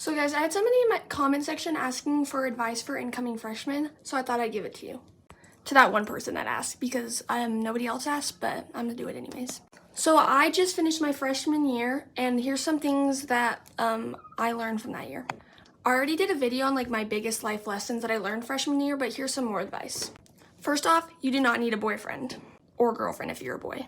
So guys, I had somebody in my comment section asking for advice for incoming freshmen, so I thought I'd give it to you. To that one person that asked, because nobody else asked, but I'm gonna do it anyways. So I just finished my freshman year, and here's some things that I learned from that year. I already did a video on like my biggest life lessons that I learned freshman year, but here's some more advice. First off, you do not need a boyfriend or girlfriend if you're a boy.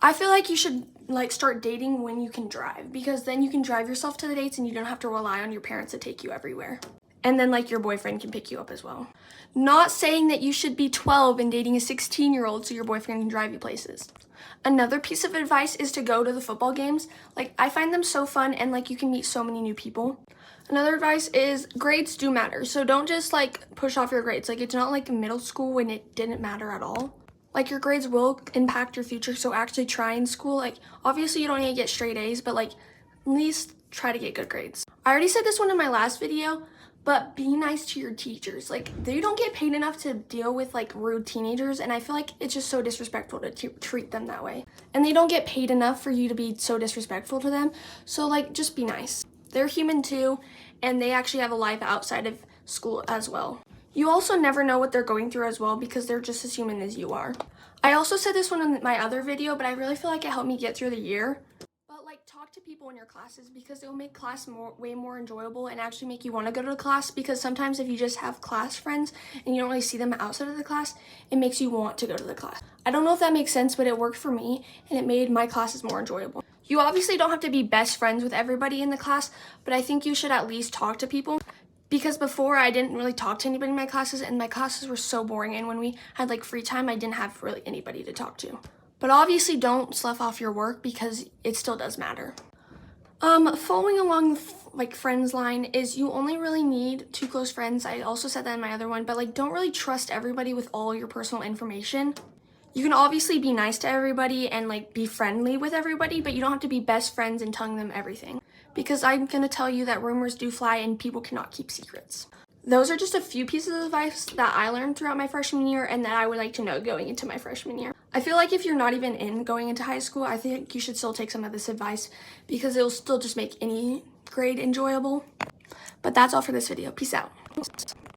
I feel like you should start dating when you can drive, because then you can drive yourself to the dates and you don't have to rely on your parents to take you everywhere. And then your boyfriend can pick you up as well. Not saying that you should be 12 and dating a 16-year-old so your boyfriend can drive you places. Another piece of advice is to go to the football games. I find them so fun, and you can meet so many new people. Another advice is grades do matter. So don't just push off your grades. It's not like middle school when it didn't matter at all. Your grades will impact your future, so actually try in school. Obviously you don't need to get straight A's, but at least try to get good grades. I already said this one in my last video, but be nice to your teachers. They don't get paid enough to deal with rude teenagers, and I feel like it's just so disrespectful to treat them that way. And they don't get paid enough for you to be so disrespectful to them, so just be nice. They're human too, and they actually have a life outside of school as well. You also never know what they're going through as well, because they're just as human as you are. I also said this one in my other video, but I really feel like it helped me get through the year. But talk to people in your classes, because it'll make class way more enjoyable and actually make you want to go to the class, because sometimes if you just have class friends and you don't really see them outside of the class, it makes you want to go to the class. I don't know if that makes sense, but it worked for me and it made my classes more enjoyable. You obviously don't have to be best friends with everybody in the class, but I think you should at least talk to people. Because before, I didn't really talk to anybody in my classes, and my classes were so boring, and when we had free time, I didn't have really anybody to talk to. But obviously don't slough off your work, because it still does matter. Following along friends line is you only really need 2 close friends. I also said that in my other one, but don't really trust everybody with all your personal information. You can obviously be nice to everybody and be friendly with everybody, but you don't have to be best friends and telling them everything. Because I'm gonna tell you that rumors do fly and people cannot keep secrets. Those are just a few pieces of advice that I learned throughout my freshman year and that I would like to know going into my freshman year. I feel like if you're not even going into high school, I think you should still take some of this advice, because it'll still just make any grade enjoyable. But that's all for this video. Peace out.